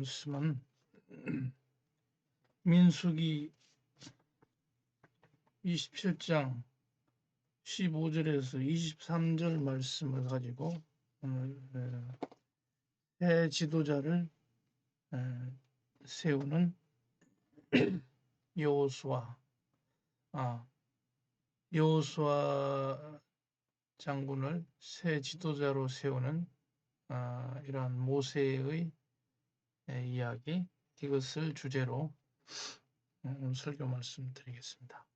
말씀은 민수기 27장 15절에서 23절 말씀을 가지고 오늘 새 지도자를 세우는 여호수아 장군을 새 지도자로 세우는 이러한 모세의 이야기, 이것을 주제로 오늘 설교 말씀드리겠습니다.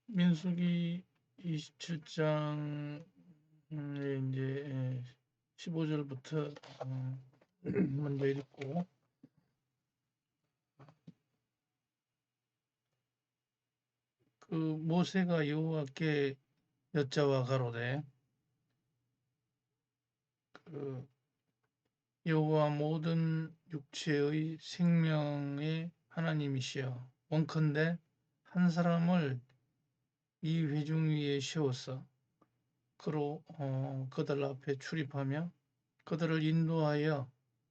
민수기 27장에 이제 15절부터 먼저 읽고 그 모세가 여호와께 여짜와 가로되 그 여호와 모든 육체의 생명의 하나님이시여 원컨대 한 사람을 이 회중 위에 세워서 그로 그들 앞에 출입하며 그들을 인도하여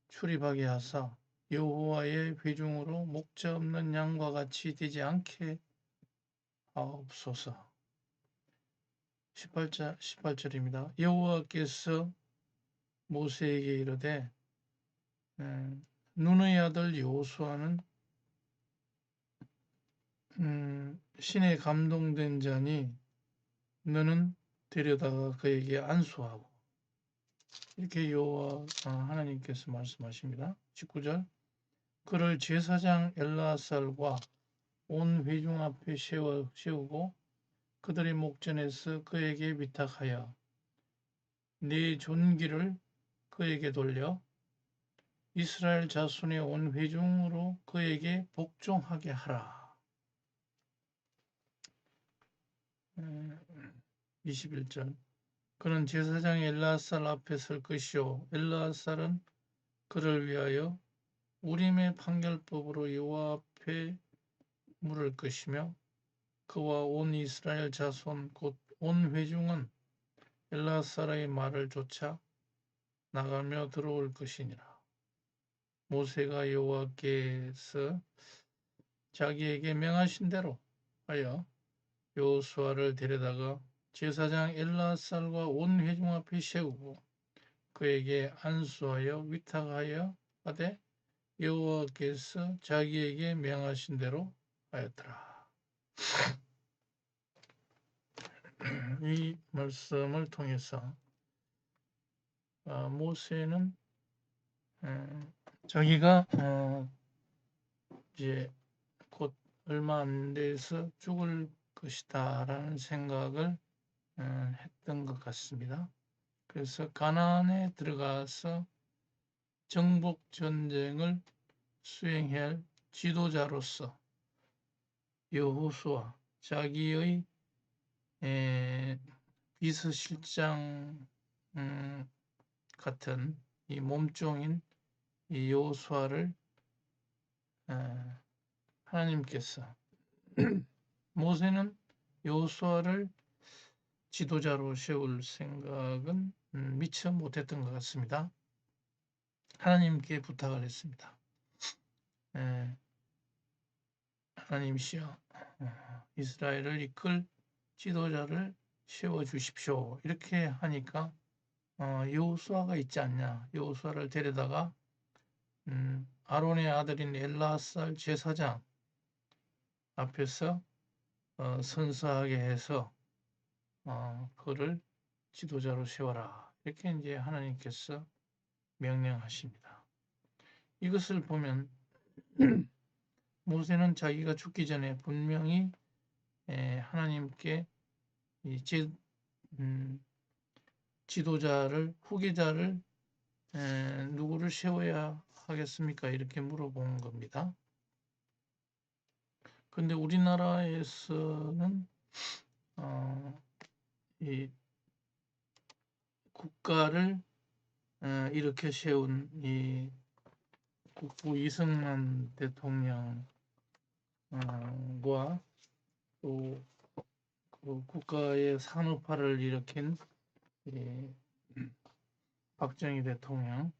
출입하게 하사 여호와의 회중으로 목자 없는 양과 같이 되지 않게 하옵소서. 18절입니다. 여호와께서 모세에게 이르되 눈의 아들 여호수아는 신에 감동된 자니 너는 데려다가 그에게 안수하고, 이렇게 여호와 하나님께서 말씀하십니다. 19절 그를 제사장 엘르아살과 온 회중 앞에 세우고 그들의 목전에서 그에게 위탁하여 네 존귀를 그에게 돌려 이스라엘 자손의 온 회중으로 그에게 복종하게 하라. 21절 그는 제사장 엘르아살 앞에 설 것이요 엘르아살은 그를 위하여 우림의 판결법으로 여호와 앞에 물을 것이며 그와 온 이스라엘 자손 곧 온 회중은 엘르아살의 말을 쫓아 나가며 들어올 것이니라. 모세가 여호와께서 자기에게 명하신 대로 하여 여호수아를 데려다가 제사장 엘르아살과 온 회중 앞에 세우고 그에게 안수하여 위탁하여 하되 여호와께서 자기에게 명하신 대로 하였더라. 이 말씀을 통해서 모세는 자기가 이제 곧 얼마 안 돼서 죽을 것이다 라는 생각을 했던 것 같습니다. 그래서 가나안에 들어가서 정복 전쟁을 수행해야 할 지도자로서 여호수아 자기의 비서실장 같은 이 몸종인 이 여호수아를 하나님께서 모세는 여호수아를 지도자로 세울 생각은 미처 못했던 것 같습니다. 하나님께 부탁을 했습니다. 하나님이시여 이스라엘을 이끌 지도자를 세워주십시오. 이렇게 하니까 여호수아가 있지 않냐. 여호수아를 데려다가 아론의 아들인 엘르아살 제사장 앞에서 선서하게 해서 그를 지도자로 세워라. 이렇게 이제 하나님께서 명령하십니다. 이것을 보면 모세는 자기가 죽기 전에 분명히 하나님께 지도자를 후계자를 누구를 세워야 하겠습니까? 이렇게 물어본 겁니다. 그런데 우리나라에서는 이 국가를 이렇게 세운 이 국부 이승만 대통령과 또 그 국가의 산업화를 일으킨 박정희 대통령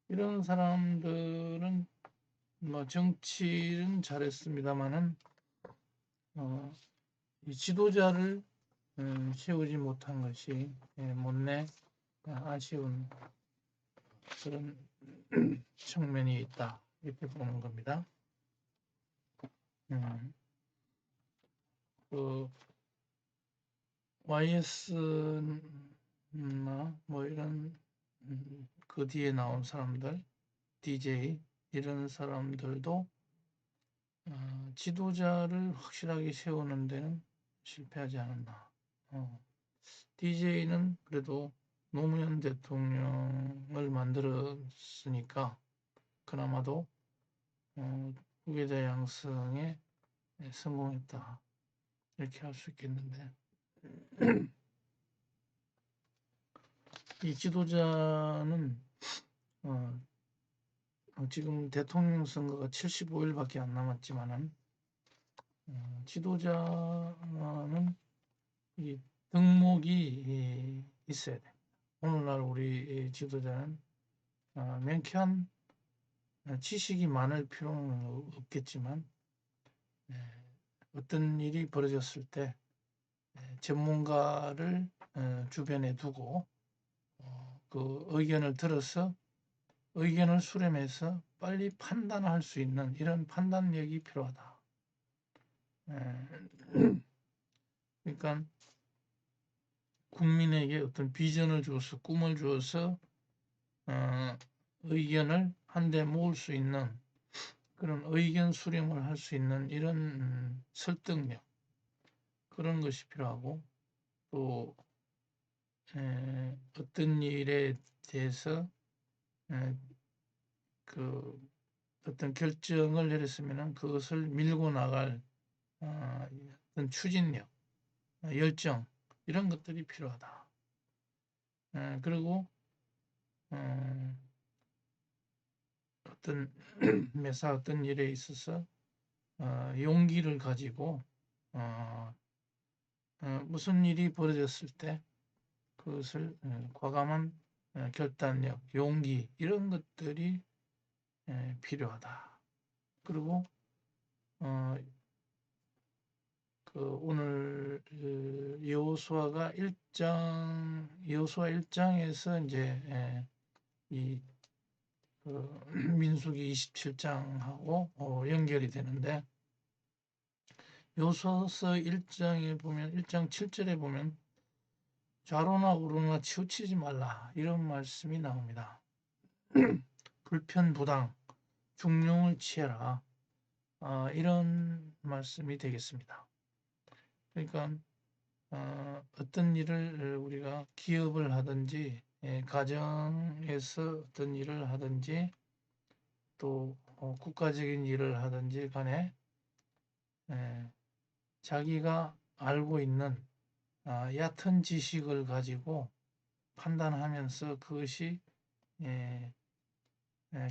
이런 사람들은 뭐 정치는 잘했습니다만은 이 지도자를 세우지 못한 것이 못내 아쉬운 그런 측면이 있다 이렇게 보는 겁니다. 그 YS나 뭐 이런 그 뒤에 나온 사람들 DJ 이런 사람들도 지도자를 확실하게 세우는 데는 실패하지 않았나. DJ는 그래도 노무현 대통령을 만들었으니까 그나마도 후계자 양성에 성공했다 이렇게 할 수 있겠는데 이 지도자는 지금 대통령 선거가 75일밖에 안 남았지만은 지도자는 이 덕목이 있어야 돼. 오늘날 우리 지도자는 명쾌한 지식이 많을 필요는 없겠지만 어떤 일이 벌어졌을 때 전문가를 주변에 두고 그 의견을 들어서 의견을 수렴해서 빨리 판단할 수 있는 이런 판단력이 필요하다. 그러니까 국민에게 어떤 비전을 주어서 꿈을 주어서 의견을 한데 모을 수 있는 그런 의견 수렴을 할 수 있는 이런 설득력 그런 것이 필요하고 또 어떤 일에 대해서 그 어떤 결정을 내렸으면 그것을 밀고 나갈 어떤 추진력, 열정 이런 것들이 필요하다. 그리고 어떤 매사 어떤 일에 있어서 용기를 가지고 무슨 일이 벌어졌을 때 그것을 과감한 결단력, 용기 이런 것들이 필요하다. 그리고 그 오늘 여호수아가 1장에서 이제 그 민수기 27장하고 연결이 되는데 여호수아서 1장에 보면 1장 7절에 보면 좌로나 우로나 치우치지 말라 이런 말씀이 나옵니다. 불편부당 중용을 취해라 이런 말씀이 되겠습니다. 그러니까 어떤 일을 우리가 기업을 하든지 가정에서 어떤 일을 하든지 또 국가적인 일을 하든지 간에 자기가 알고 있는 얕은 지식을 가지고 판단하면서 그것이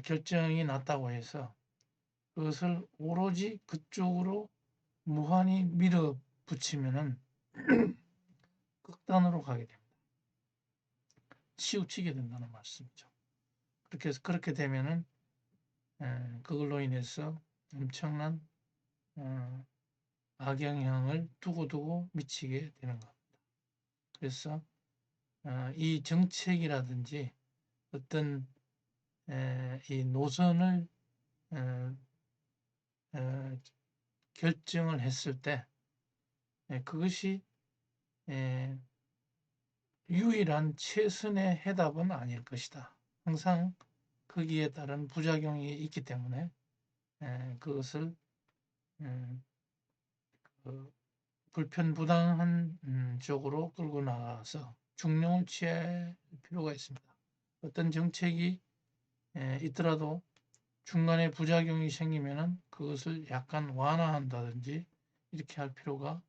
결정이 났다고 해서 그것을 오로지 그쪽으로 무한히 밀어붙이면은 극단으로 가게 됩니다. 치우치게 된다는 말씀이죠. 그렇게 되면은 그걸로 인해서 엄청난 악영향을 두고두고 미치게 되는 겁니다. 그래서 이 정책이라든지 어떤 이 노선을 결정을 했을 때 그것이 유일한 최선의 해답은 아닐 것이다. 항상 거기에 따른 부작용이 있기 때문에 그것을 불편부당한 쪽으로 끌고 나가서 중용을 취할 필요가 있습니다. 어떤 정책이 있더라도 중간에 부작용이 생기면은 그것을 약간 완화한다든지 이렇게 할 필요가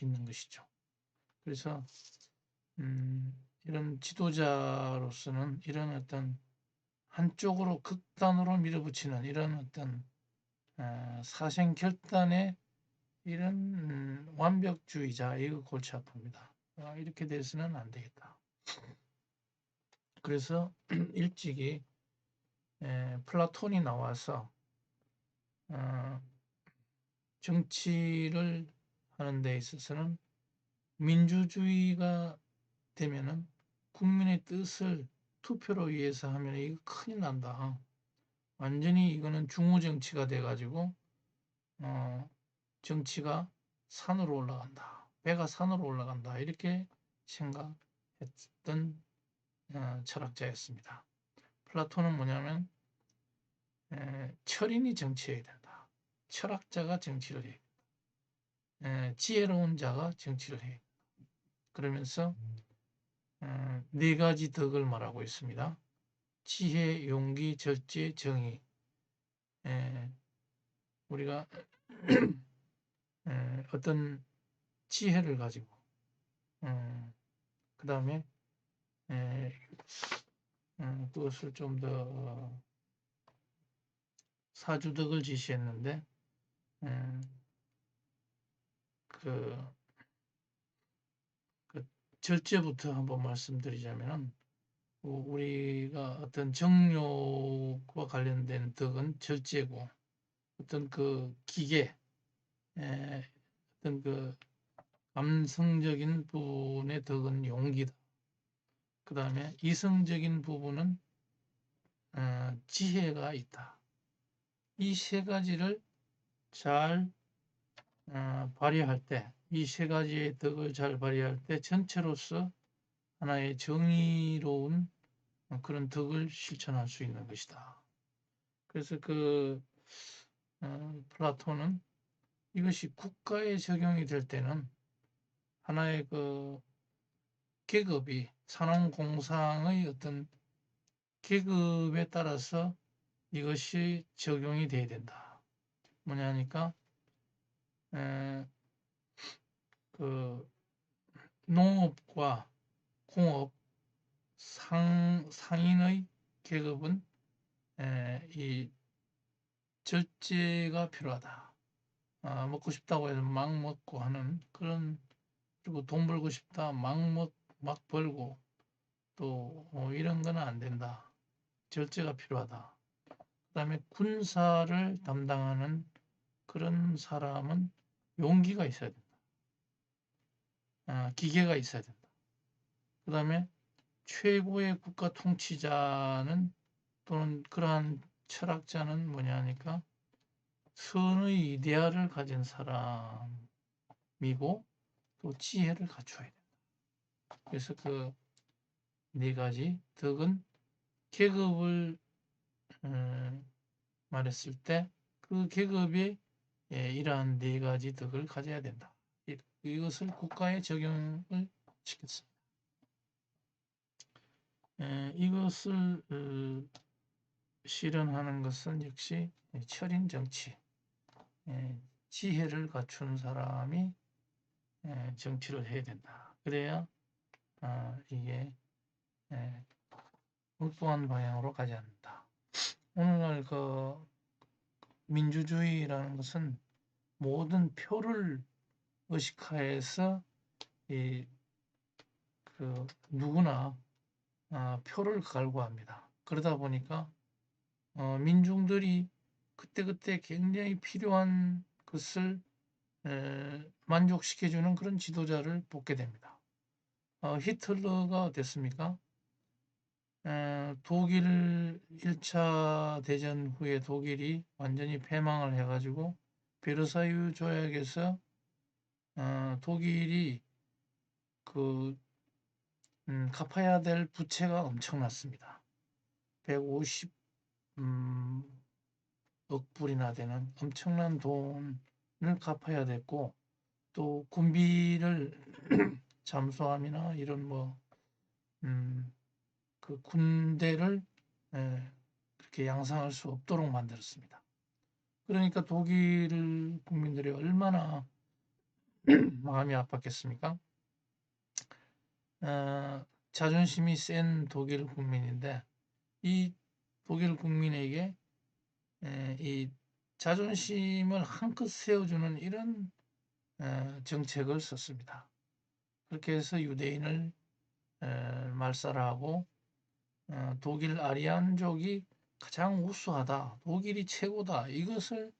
있는 것이죠. 그래서 이런 지도자로서는 이런 어떤 한쪽으로 극단으로 밀어붙이는 이런 어떤 사생결단의 이런 완벽주의자 이거 골치 아픕니다. 이렇게 돼서는 안 되겠다. 그래서 일찍이 플라톤이 나와서 정치를 하는 데 있어서는 민주주의가 되면은 국민의 뜻을 투표로 의해서 하면 이거 큰일 난다. 완전히 이거는 중후 정치가 돼가지고 정치가 산으로 올라간다. 배가 산으로 올라간다. 이렇게 생각했던 철학자였습니다. 플라톤은 뭐냐면 철인이 정치해야 된다. 철학자가 정치를 해. 지혜로운 자가 정치를 해. 그러면서 네 가지 덕을 말하고 있습니다. 지혜, 용기, 절제, 정의. 우리가 어떤 지혜를 가지고 그 다음에 그것을 좀 더 사주덕을 지시했는데 그 절제부터 한번 말씀드리자면 우리가 어떤 정욕과 관련된 덕은 절제고 어떤 그 기계 어떤 그 감성적인 부분의 덕은 용기다. 그 다음에 이성적인 부분은 지혜가 있다. 이 세 가지를 잘 발휘할 때, 이 세 가지의 덕을 잘 발휘할 때 전체로서 하나의 정의로운 그런 덕을 실천할 수 있는 것이다. 그래서 플라톤은 이것이 국가에 적용이 될 때는 하나의 계급이 산업공상의 어떤 계급에 따라서 이것이 적용이 돼야 된다. 뭐냐 하니까 농업과 공업 상인의 계급은 이 절제가 필요하다. 먹고 싶다고 해서 막 먹고 하는 그런, 그리고 돈 벌고 싶다 막 벌고 또 이런 거는 안 된다. 절제가 필요하다. 그 다음에 군사를 담당하는 그런 사람은 용기가 있어야 된다. 기계가 있어야 된다. 그 다음에 최고의 국가 통치자는 또는 그러한 철학자는 뭐냐 하니까 선의 이데아를 가진 사람이고 또 지혜를 갖춰야 된다. 그래서 그 네 가지 덕은 계급을 말했을 때 그 계급이 이러한 네 가지 덕을 가져야 된다. 이것을 국가에 적용을 시켰습니다. 이것을 실현하는 것은 역시 철인 정치, 지혜를 갖춘 사람이 정치를 해야 된다. 그래야 이게 엉뚱한 방향으로 가지 않는다. 오늘날 민주주의라는 것은 모든 표를 의식하여서 누구나 표를 갈구합니다. 그러다 보니까 민중들이 그때그때 굉장히 필요한 것을 만족시켜주는 그런 지도자를 뽑게 됩니다. 히틀러가 어땠습니까? 독일 1차 대전 후에 독일이 완전히 패망을 해가지고 베르사유 조약에서 독일이 갚아야 될 부채가 엄청났습니다. 150억 불이나 되는 엄청난 돈을 갚아야 됐고 또 군비를 잠수함이나 이런 그 군대를 그렇게 양성할 수 없도록 만들었습니다. 그러니까 독일 국민들이 얼마나 마음이 아팠겠습니까? 자존심이 센 독일 국민인데 이 독일 국민에게 이 자존심을 한껏 세워주는 이런 정책을 썼습니다. 그렇게 해서 유대인을 말살하고 독일 아리안족이 가장 우수하다, 독일이 최고다, 이것을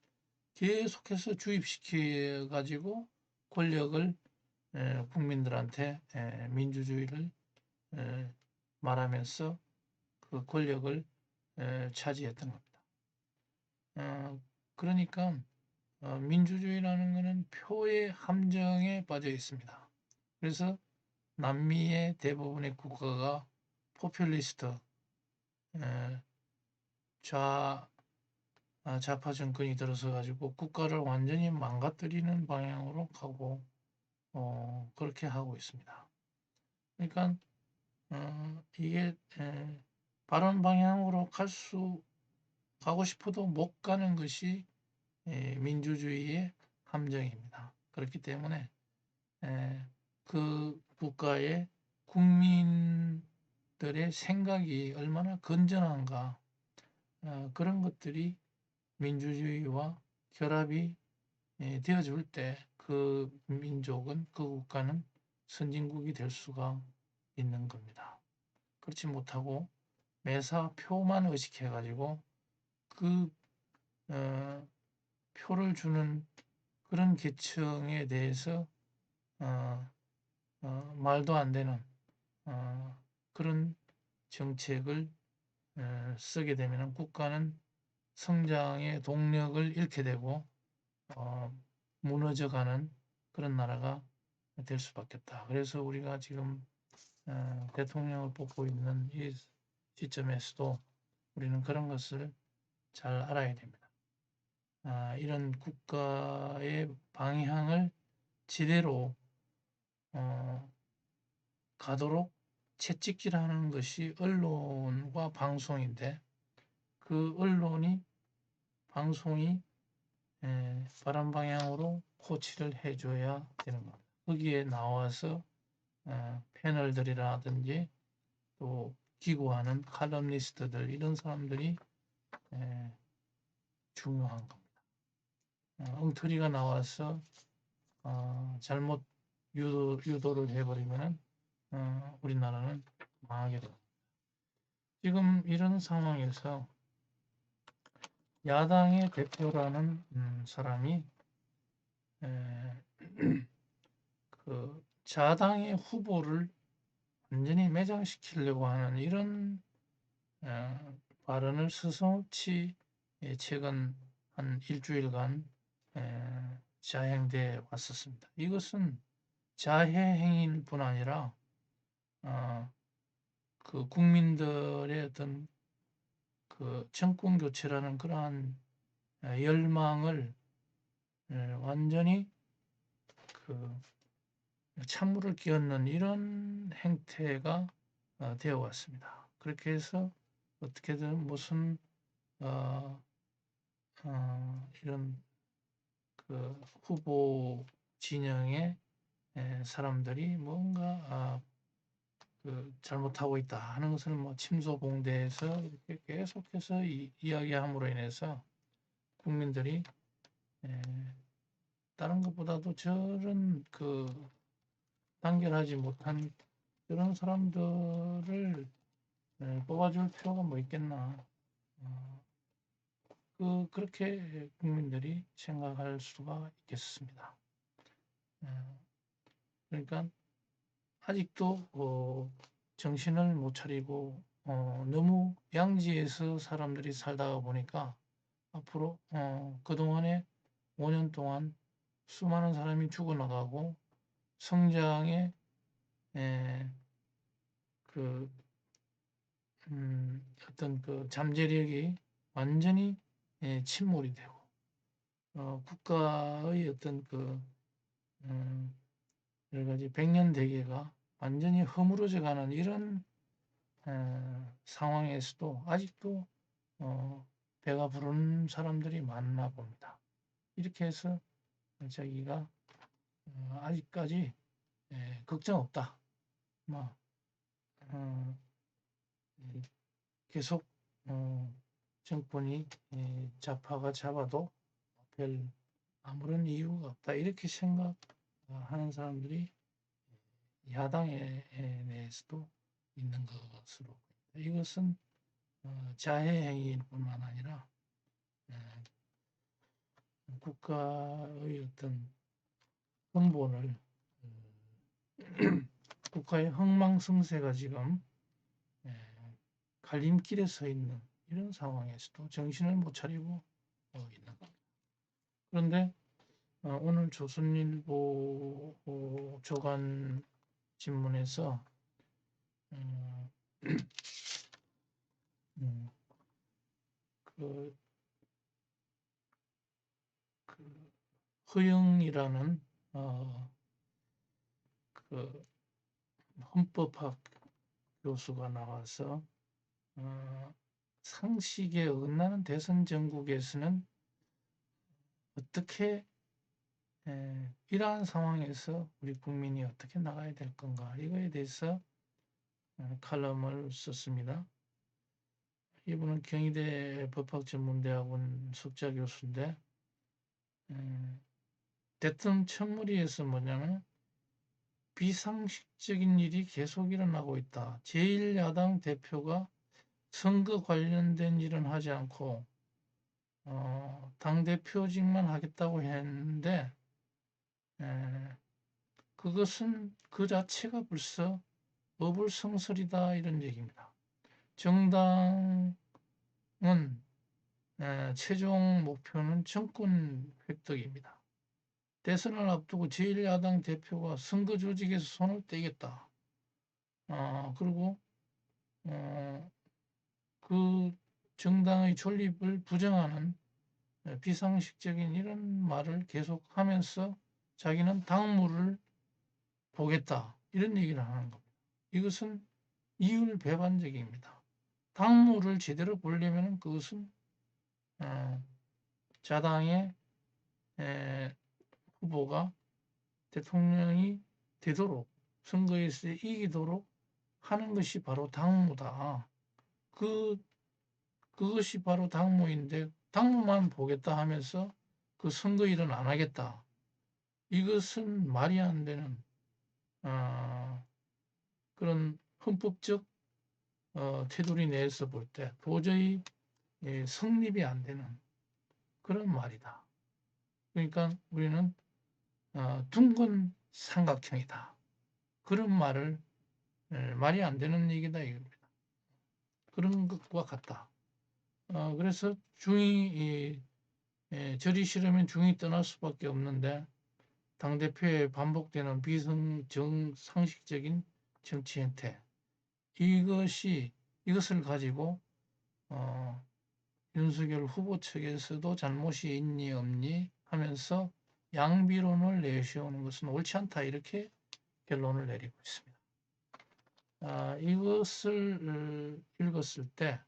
계속해서 주입시켜 가지고 권력을 국민들한테 민주주의를 말하면서 그 권력을 차지했던 겁니다. 그러니까 민주주의라는 것은 표의 함정에 빠져 있습니다. 그래서 남미의 대부분의 국가가 포퓰리스트 좌파 정권이 들어서 가지고 국가를 완전히 망가뜨리는 방향으로 가고 그렇게 하고 있습니다. 그러니까 이게 바른 방향으로 가고 싶어도 못 가는 것이 민주주의의 함정입니다. 그렇기 때문에 그 국가의 국민들의 생각이 얼마나 건전한가, 그런 것들이 민주주의와 결합이 되어줄 때 그 민족은, 그 국가는 선진국이 될 수가 있는 겁니다. 그렇지 못하고 매사 표만 의식해 가지고 그 표를 주는 그런 계층에 대해서 말도 안 되는 그런 정책을 쓰게 되면 국가는 성장의 동력을 잃게 되고 무너져가는 그런 나라가 될 수밖에 없다. 그래서 우리가 지금 대통령을 뽑고 있는 이 시점에서도 우리는 그런 것을 잘 알아야 됩니다. 이런 국가의 방향을 제대로 가도록 채찍질하는 것이 언론과 방송인데, 그 언론이, 방송이 바른 방향으로 코치를 해줘야 되는 겁니다. 거기에 나와서 패널들이라든지 또 기고하는 칼럼니스트들, 이런 사람들이 중요한 겁니다. 엉터리가 나와서 잘못 유도를 해버리면 우리나라는 망하게 됩니다. 지금 이런 상황에서 야당의 대표라는 사람이 그 자당의 후보를 완전히 매장시키려고 하는 이런 발언을 서슴없이 최근 한 일주일간 자행돼 왔었습니다. 이것은 자해 행위일 뿐 아니라 그 국민들의 어떤 그 정권 교체라는 그러한 열망을 완전히 그 찬물을 끼얹는 이런 행태가 되어 왔습니다. 그렇게 해서 어떻게든 무슨 이런 그 후보 진영의 사람들이 뭔가 그 잘못하고 있다 하는 것을 뭐 침소봉대해서 이렇게 계속해서 이야기함으로 인해서 국민들이 다른 것보다도 저런 그 단결하지 못한 그런 사람들을 뽑아줄 필요가 뭐 있겠나. 그렇게 국민들이 생각할 수가 있겠습니다. 그러니까 아직도 정신을 못 차리고 너무 양지에서 사람들이 살다가 보니까 앞으로 그동안에 5년 동안 수많은 사람이 죽어나가고 성장의 그 어떤 그 잠재력이 완전히 침몰이 되고 국가의 어떤 그 여러 가지 백년 대계가 완전히 허물어져 가는 이런 상황에서도 아직도 배가 부른 사람들이 많나 봅니다. 이렇게 해서 자기가 아직까지 걱정 없다. 뭐 계속 정권이 좌파가 잡아도 별 아무런 이유가 없다. 이렇게 생각하는 사람들이 야당에 내에서도 있는 것으로 보입니다. 이것은 자해 행위일 뿐만 아니라 국가의 어떤 근본을 국가의 흥망성쇠가 지금 갈림길에 서 있는 이런 상황에서도 정신을 못 차리고 있는 겁니다. 그런데 오늘 조선일보 조간 신문에서 그 허영이라는 그 헌법학 교수가 나와서 상식에 어긋나는 대선 정국에서는 어떻게 이러한 상황에서 우리 국민이 어떻게 나가야 될 건가 이거에 대해서 칼럼을 썼습니다. 이분은 경희대 법학전문대학원 석좌 교수인데 대통령 청문회에서 뭐냐면 비상식적인 일이 계속 일어나고 있다. 제1야당 대표가 선거 관련된 일은 하지 않고 당대표직만 하겠다고 했는데 그것은 그 자체가 벌써 어불성설이다 이런 얘기입니다. 정당은 최종 목표는 정권 획득입니다. 대선을 앞두고 제1야당 대표가 선거 조직에서 손을 떼겠다. 그리고 그 정당의 존립을 부정하는 비상식적인 이런 말을 계속하면서 자기는 당무를 보겠다 이런 얘기를 하는 겁니다. 이것은 이율배반적입니다. 당무를 제대로 보려면 그것은 자당의 후보가 대통령이 되도록 선거에서 이기도록 하는 것이 바로 당무다. 그것이 바로 당무인데 당무만 보겠다 하면서 그 선거 일은 안 하겠다. 이것은 말이 안 되는 그런 헌법적 테두리 내에서 볼 때 도저히 성립이 안 되는 그런 말이다. 그러니까 우리는 둥근 삼각형이다. 그런 말을 말이 안 되는 얘기다 이겁니다. 그런 것과 같다. 그래서 중이 절이 싫으면 중이 떠날 수밖에 없는데 당대표에 반복되는 비정상식적인 정치 행태 이것을 가지고 윤석열 후보 측에서도 잘못이 있니 없니 하면서 양비론을 내세우는 것은 옳지 않다 이렇게 결론을 내리고 있습니다. 이것을 읽었을 때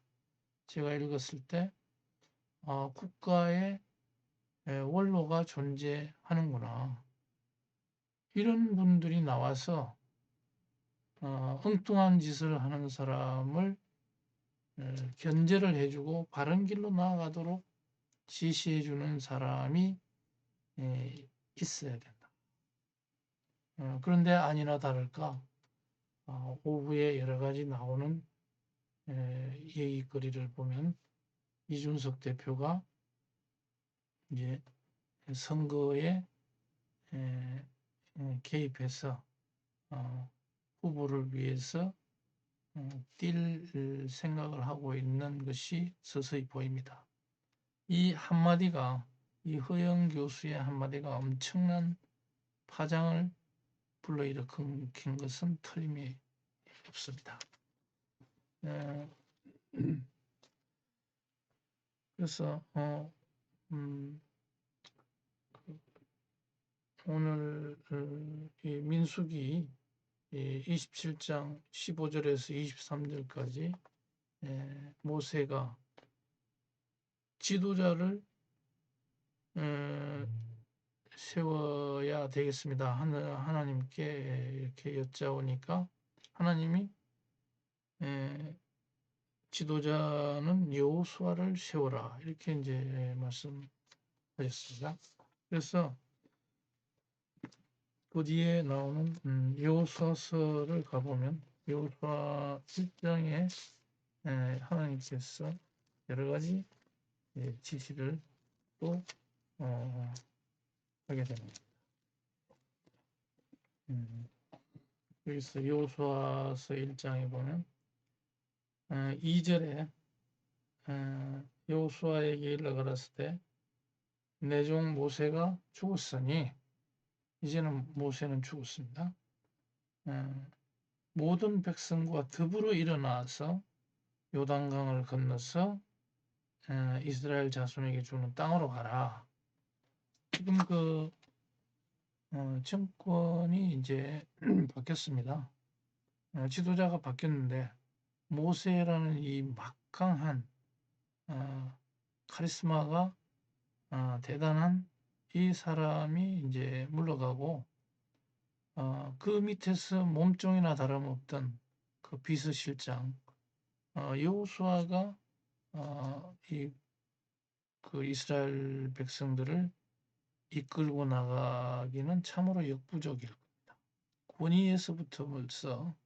제가 읽었을 때 국가의 원로가 존재하는구나. 이런 분들이 나와서 엉뚱한 짓을 하는 사람을 견제를 해주고 바른 길로 나아가도록 지시해주는 사람이 있어야 된다. 그런데 아니나 다를까 오후에 여러 가지 나오는 얘기거리를 보면 이준석 대표가 이제 선거에 개입해서 후보를 위해서 뛸 생각을 하고 있는 것이 서서히 보입니다. 이 한마디가 이 허영 교수의 한마디가 엄청난 파장을 불러일으킨 것은 틀림이 없습니다. 그래서 오늘 이 민수기 27장 15절에서 23절까지 모세가 지도자를 세워야 되겠습니다. 하나님께 이렇게 여짜오니까 하나님이 지도자는 여호수아를 세워라 이렇게 이제 말씀하셨습니다. 그래서 그 뒤에 나오는 여호수아서를 가보면 여호수아 1장에 하나님께서 여러 가지 지시를 또 하게 됩니다. 여기서 여호수아서 1장에 보면 2절에 여호수아에게 일러가라스 때 내 종 모세가 죽었으니 이제는 모세는 죽었습니다. 모든 백성과 더불어 일어나서 요단강을 건너서 이스라엘 자손에게 주는 땅으로 가라. 지금 그 정권이 이제 바뀌었습니다. 지도자가 바뀌었는데 모세라는 이 막강한 카리스마가 대단한 이 사람이 이제 물러가고 그 밑에서 몸종이나 다름없던 그 비서실장 여호수아가 그 이스라엘 백성들을 이끌고 나가기는 참으로 역부족일 겁니다. 권위에서부터 벌써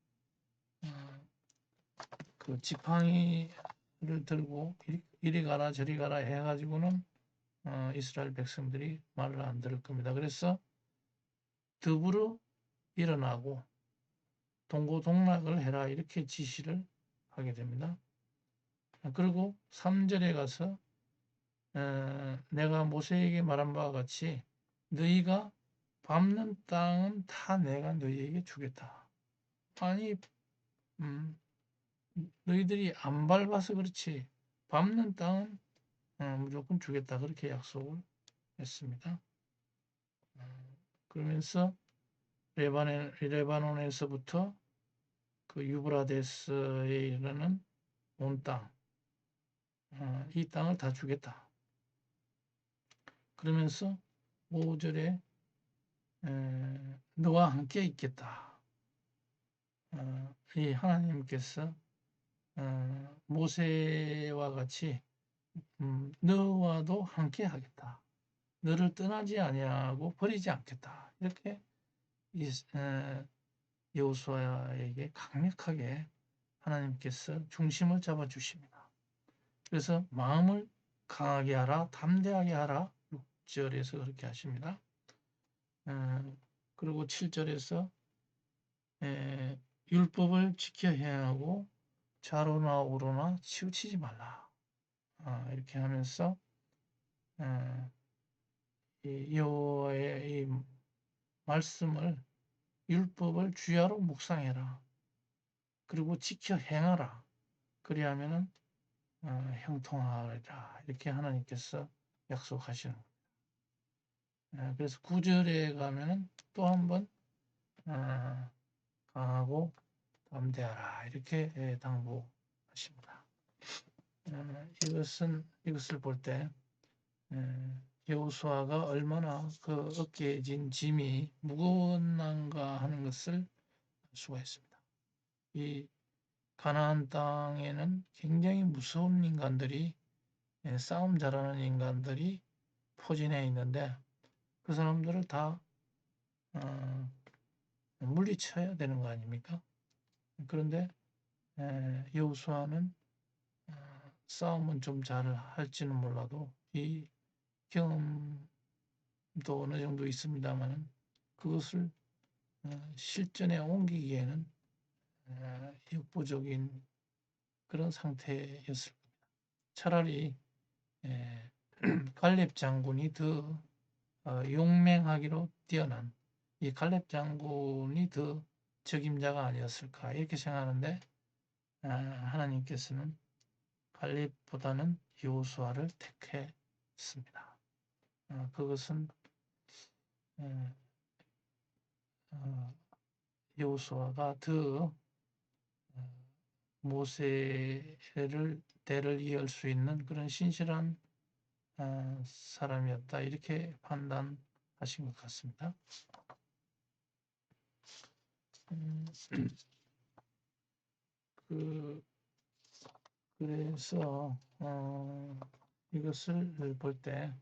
그 지팡이를 들고 이리 가라 저리 가라 해가지고는 이스라엘 백성들이 말을 안 들을 겁니다. 그래서 더불어 일어나고 동고동락을 해라 이렇게 지시를 하게 됩니다. 그리고 3절에 가서 내가 모세에게 말한 바와 같이 너희가 밟는 땅은 다 내가 너희에게 주겠다. 아니 너희들이 안 밟아서 그렇지 밟는 땅은 무조건 주겠다. 그렇게 약속을 했습니다. 그러면서 레바논에서부터 그 유브라데스에 이르는 온 땅, 이 땅을 다 주겠다. 그러면서 5절에 너와 함께 있겠다. 이 하나님께서 모세와 같이 너와도 함께 하겠다. 너를 떠나지 아니하고 버리지 않겠다. 이렇게 여호수아에게 강력하게 하나님께서 중심을 잡아주십니다. 그래서 마음을 강하게 하라, 담대하게 하라. 6절에서 그렇게 하십니다. 그리고 7절에서 율법을 지켜 행하고 좌로나 우로나 치우치지 말라. 이렇게 하면서 여호와의 이 말씀을 율법을 주야로 묵상해라. 그리고 지켜 행하라. 그리하면은 형통하리라. 이렇게 하나님께서 약속하시는 겁니다. 그래서 9절에 가면은 또 한번 강하고 담대하라. 이렇게 당부하십니다. 이것을 볼 때 여호수아가 얼마나 그 어깨에 진 짐이 무거웠는가 하는 것을 알 수가 있습니다. 이 가나안 땅에는 굉장히 무서운 인간들이 싸움 잘하는 인간들이 포진해 있는데 그 사람들을 다 물리쳐야 되는 거 아닙니까? 그런데 여호수아는 싸움은 좀 잘 할지는 몰라도 이 경험도 어느 정도 있습니다만 그것을 실전에 옮기기에는 역부족인 그런 상태였을 겁니다. 차라리 갈렙 장군이 더 용맹하기로 뛰어난 이 갈렙 장군이 더 적임자가 아니었을까 이렇게 생각하는데 하나님께서는 갈렙보다는 여호수아를 택했습니다. 그것은 여호수아가 더 모세를 대를 이을 수 있는 그런 신실한 사람이었다 이렇게 판단하신 것 같습니다. 그래서 이것을 볼 때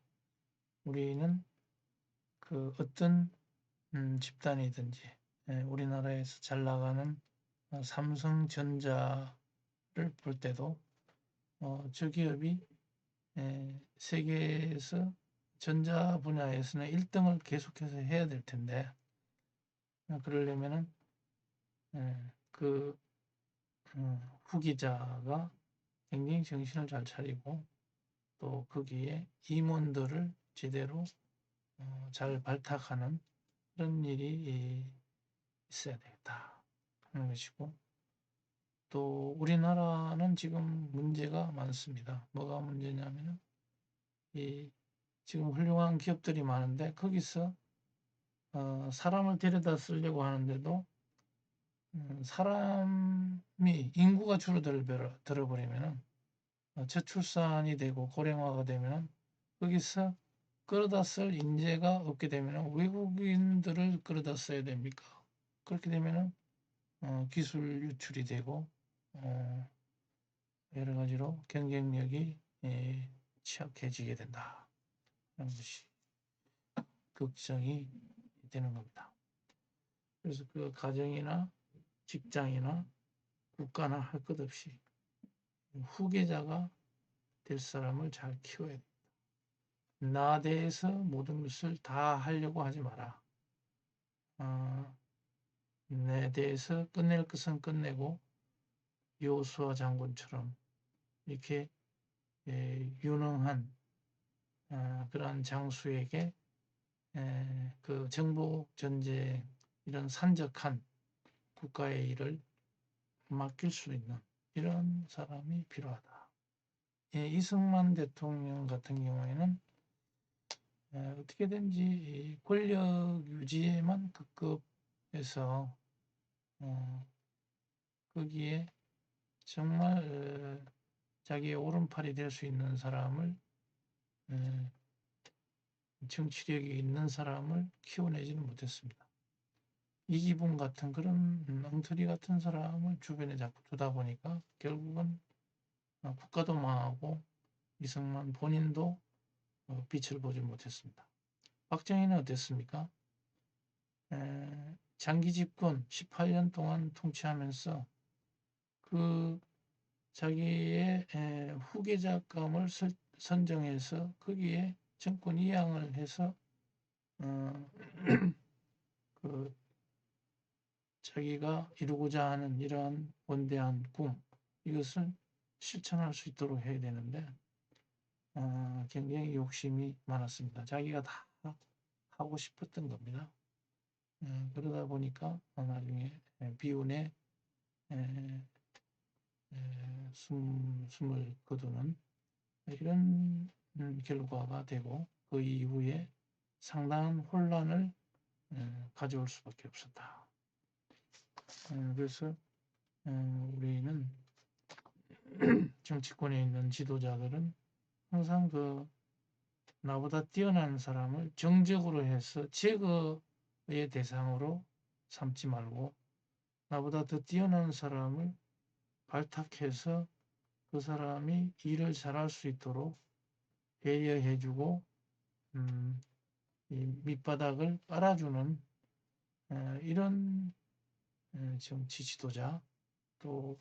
우리는 그 어떤 집단이든지 우리나라에서 잘 나가는 삼성전자를 볼 때도 저 기업이 세계에서 전자 분야에서는 1등을 계속해서 해야 될 텐데 그러려면은 그 후기자가 굉장히 정신을 잘 차리고 또 거기에 임원들을 제대로 잘 발탁하는 그런 일이 있어야 되겠다 하는 것이고, 또 우리나라는 지금 문제가 많습니다. 뭐가 문제냐면은 이 지금 훌륭한 기업들이 많은데 거기서 사람을 데려다 쓰려고 하는데도 사람이 인구가 줄어들어버리면은 저출산이 되고 고령화가 되면은 거기서 끌어다 쓸 인재가 없게 되면은 외국인들을 끌어다 써야 됩니까? 그렇게 되면은 기술 유출이 되고 여러 가지로 경쟁력이 취약해지게 된다. 하는 것이 걱정이 되는 겁니다. 그래서 그 가정이나 직장이나 국가나 할 것 없이 후계자가 될 사람을 잘 키워야 됩니다. 나 대해서 모든 것을 다 하려고 하지 마라. 내 대해서 끝낼 것은 끝내고 요수아 장군처럼 이렇게 유능한 그러한 장수에게 그 정복 전쟁 이런 산적한 국가의 일을 맡길 수 있는 이런 사람이 필요하다. 이승만 대통령 같은 경우에는 어떻게든지 권력 유지에만 급급해서 거기에 정말 자기의 오른팔이 될 수 있는 사람을 정치력이 있는 사람을 키워내지는 못했습니다. 이기붕 같은 그런 엉터리 같은 사람을 주변에 자꾸 두다 보니까 결국은 국가도 망하고 이승만 본인도 빛을 보지 못했습니다. 박정희는 어땠습니까? 장기 집권 18년 동안 통치하면서 그 자기의 후계자감을 선정해서 거기에 정권 이양을 해서 그 자기가 이루고자 하는 이러한 원대한 꿈 이것을 실천할 수 있도록 해야 되는데 굉장히 욕심이 많았습니다. 자기가 다 하고 싶었던 겁니다. 그러다 보니까 나중에 비운에 숨을 거두는 이런 결과가 되고 그 이후에 상당한 혼란을 가져올 수밖에 없었다. 그래서 우리는 정치권에 있는 지도자들은 항상 그 나보다 뛰어난 사람을 정적으로 해서 제거의 대상으로 삼지 말고 나보다 더 뛰어난 사람을 발탁해서 그 사람이 일을 잘할 수 있도록 배려해주고 이 밑바닥을 깔아주는 이런 정치 지도자 또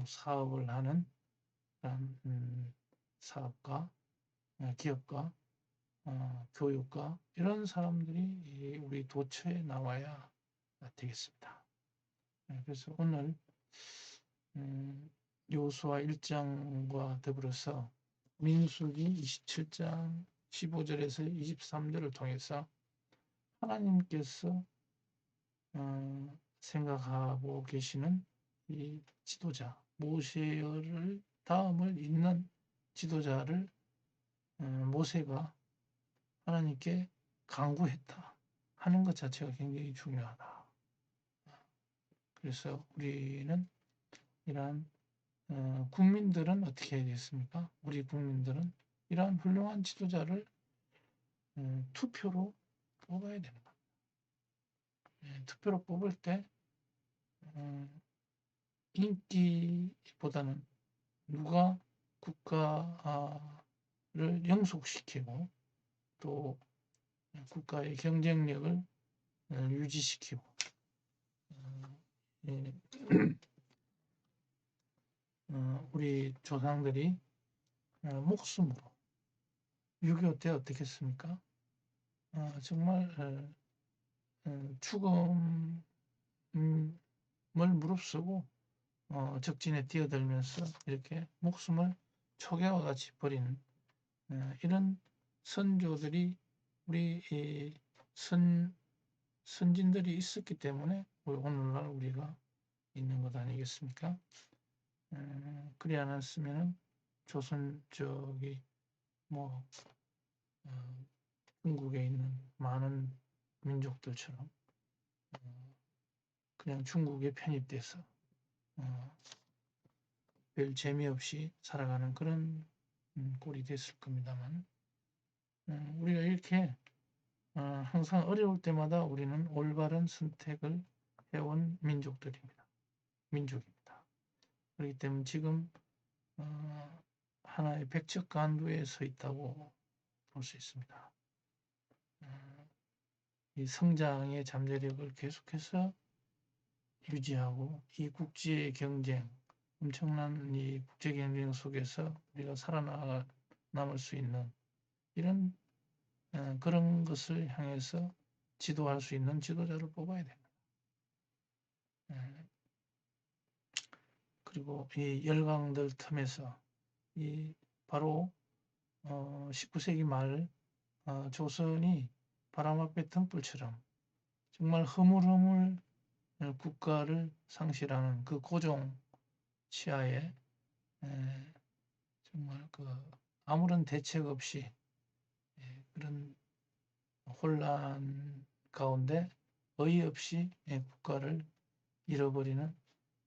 사업을 하는 사업가, 기업가, 교육가 이런 사람들이 우리 도처에 나와야 되겠습니다. 그래서 오늘 요수아 1장과 더불어서 민수기 27장 15절에서 23절을 통해서 하나님께서 생각하고 계시는 이 지도자 모세를 다음을 잇는 지도자를 모세가 하나님께 간구했다 하는 것 자체가 굉장히 중요하다. 그래서 우리는 이러한 국민들은 어떻게 해야 되겠습니까? 우리 국민들은 이러한 훌륭한 지도자를 투표로 뽑아야 되는 겁니다. 투표로 뽑을 때 인기보다는 누가 국가를 영속시키고 또 국가의 경쟁력을 유지시키고 우리 조상들이 목숨으로 6.25 때 어떻겠습니까? 정말 죽음을 무릅쓰고 적진에 뛰어들면서 이렇게 목숨을 초계와 같이 버리는 이런 선조들이 우리 선진들이 있었기 때문에 오늘날 우리가 있는 것 아니겠습니까? 그리 않았으면 조선 쪽이 뭐 중국에 있는 많은 민족들처럼 그냥 중국에 편입돼서 별 재미없이 살아가는 그런 꼴이 됐을 겁니다만 우리가 이렇게 항상 어려울 때마다 우리는 올바른 선택을 해온 민족입니다. 그렇기 때문에 지금 하나의 백척간두에 서 있다고 볼 수 있습니다. 이 성장의 잠재력을 계속해서 유지하고 이 국제 경쟁, 엄청난 이 국제 경쟁 속에서 우리가 살아남을 수 있는 이런 그런 것을 향해서 지도할 수 있는 지도자를 뽑아야 됩니다. 그리고 이 열강들 틈에서 이 바로 19세기 말 조선이 바람 앞에 등불처럼 정말 허물허물 국가를 상실하는 그 고종 치하에 정말 그 아무런 대책 없이 그런 혼란 가운데 어이없이 국가를 잃어버리는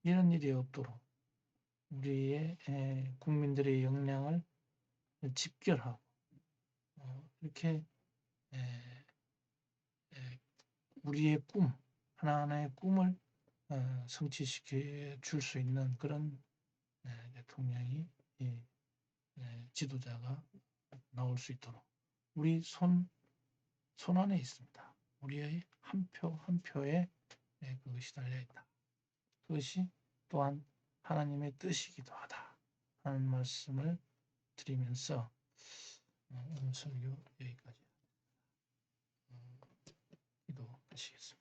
이런 일이 없도록 우리의 국민들의 역량을 집결하고 이렇게 우리의 꿈 하나하나의 꿈을 성취시켜 줄 수 있는 그런 대통령이 지도자가 나올 수 있도록 우리 손 안에 있습니다. 우리의 한 표 한 표에 그것이 달려 있다. 그것이 또한 하나님의 뜻이기도 하다 하는 말씀을 드리면서 오늘 설교 여기까지 기도하시겠습니다.